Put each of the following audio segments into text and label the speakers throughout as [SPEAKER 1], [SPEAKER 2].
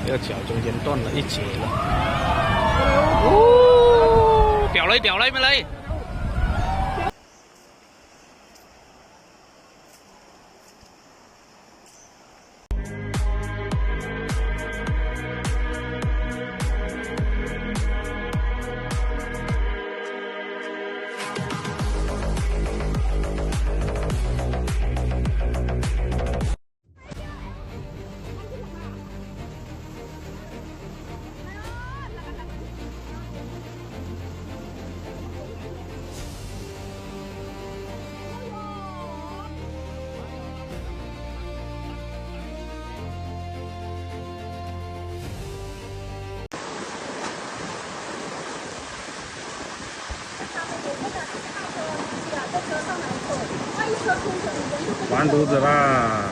[SPEAKER 1] 这个桥中间断了一截了。哦，掉嚟咪嚟！完犊子啦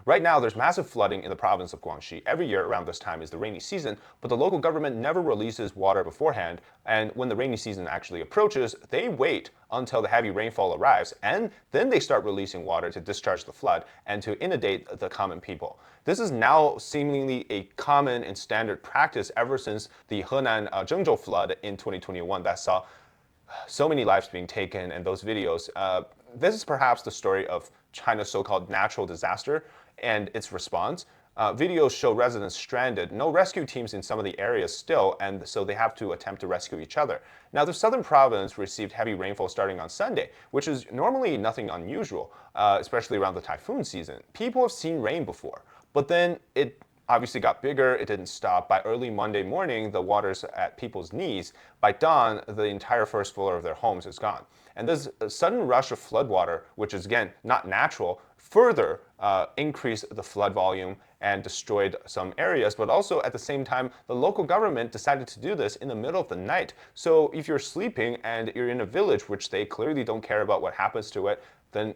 [SPEAKER 1] ！Right
[SPEAKER 2] now, there's massive flooding in the province of Guangxi. Every year around this time is the rainy season, but the local government never releases water beforehand, and when the rainy season actually approaches, they wait until the heavy rainfall arrives, and then they start releasing water to discharge the flood and to inundate the common people. This is now seemingly a common and standard practice ever since the Henan Zhengzhou flood in 2021 that saw so many lives being taken, and those videos. This is perhaps the story of China's so-called natural disaster and its response. Videos show residents stranded, no rescue teams in some of the areas still, and so they have to attempt to rescue each other. Now, the southern province received heavy rainfall starting on Sunday, which is normally nothing unusual, especially around the typhoon season. People have seen rain before, but then it obviously got bigger, it didn't stop. By early Monday morning, the water's at people's knees. By dawn, the entire first floor of their homes is gone. And this sudden rush of floodwater, which is again not natural, further increased the flood volume and destroyed some areas, but also at the same time, the local government decided to do this in the middle of the night. So if you're sleeping and you're in a village, which they clearly don't care about what happens to it, then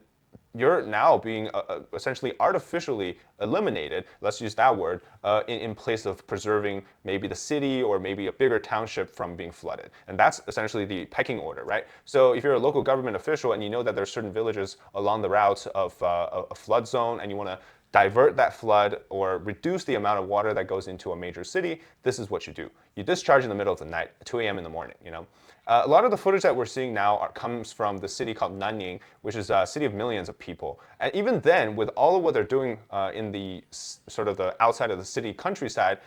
[SPEAKER 2] you're now being essentially artificially eliminated, let's use that word, in place of preserving maybe the city or maybe a bigger township from being flooded. And that's essentially the pecking order, right? So if you're a local government official and you know that there's certain villages along the routes of a flood zone and you want to divert that flood or reduce the amount of water that goes into a major city, this is what you do. You discharge in the middle of the night, 2 a.m. in the morning, you know? A lot of the footage that we're seeing now comes from the city called Nanning, which is a city of millions of people. And even then, with all of what they're doing in the sort of the outside of the city countryside,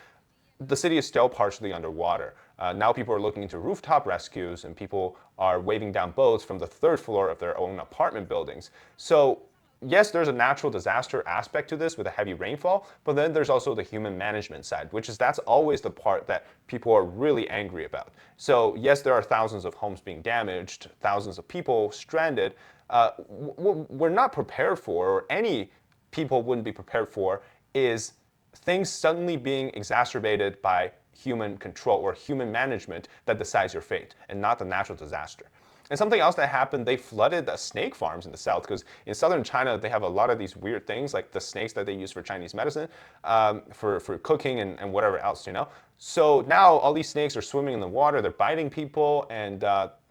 [SPEAKER 2] the city is still partially underwater. Now people are looking into rooftop rescues and people are waving down boats from the third floor of their own apartment buildings. So yes, there's a natural disaster aspect to this with a heavy rainfall, but then there's also the human management side, which is that's always the part that people are really angry about. So yes, there are thousands of homes being damaged, thousands of people stranded. What we're not prepared for, or any people wouldn't be prepared for, is things suddenly being exacerbated by human control or human management that decides your fate, and not the natural disaster. And something else that happened, they flooded the snake farms in the south, because in southern China, they have a lot of these weird things, like the snakes that they use for Chinese medicine, for cooking and whatever else, you know? So now all these snakes are swimming in the water, they're biting people, and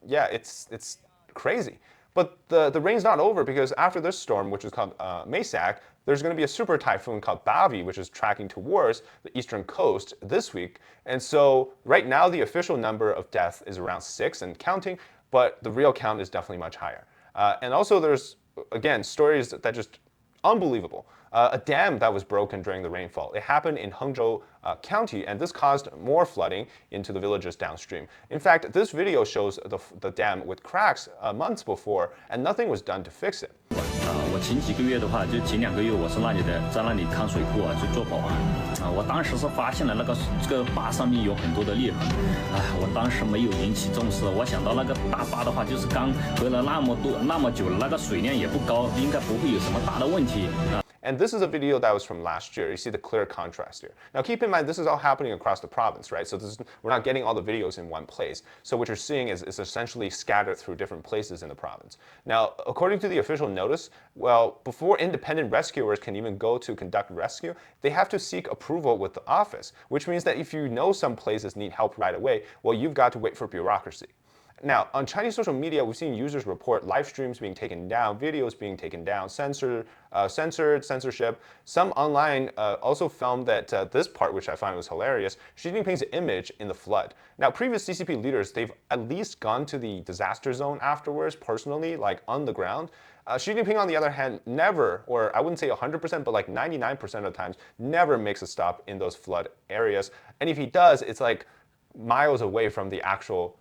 [SPEAKER 2] yeah, it's crazy. But the rain's not over, because after this storm, which is called Maysak, there's going to be a super typhoon called Bavi, which is tracking towards the eastern coast this week. And so right now, the official number of deaths is around 6 and counting, but the real count is definitely much higher. And also there's, again, stories that just unbelievable. A dam that was broken during the rainfall. It happened in Hangzhou County, and this caused more flooding into the villages downstream. In fact, this video shows the dam with cracks months before, and nothing was done to fix it.
[SPEAKER 3] 我前几个月的话，就前2个月，我是在那里看水库去做保安。我当时是发现了这个坝上面有很多的裂痕，我当时没有引起重视。我想到那个大坝的话，就是刚围了那么久了，那个水量也不高，应该不会有什么大的问题。
[SPEAKER 2] And this is a video that was from last year. You see the clear contrast here. Now keep in mind, this is all happening across the province, right? So we're not getting all the videos in one place. So what you're seeing is essentially scattered through different places in the province. Now, according to the official notice, well, before independent rescuers can even go to conduct rescue, they have to seek approval with the office, which means that if you know some places need help right away, well, you've got to wait for bureaucracy. Now, on Chinese social media, we've seen users report live streams being taken down, videos being taken down, censored, censorship. Some online also filmed that this part, which I find was hilarious, Xi Jinping's image in the flood. Now, previous CCP leaders, they've at least gone to the disaster zone afterwards, personally, like on the ground. Xi Jinping, on the other hand, never, or I wouldn't say 100%, but like 99% of the times, never makes a stop in those flood areas. And if he does, it's like miles away from the actual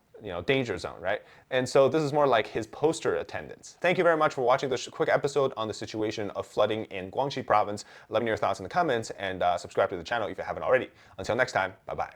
[SPEAKER 2] danger zone, right? And so this is more like his poster attendance. Thank you very much for watching this quick episode on the situation of flooding in Guangxi province. Let me know your thoughts in the comments and subscribe to the channel if you haven't already. Until next time, bye-bye.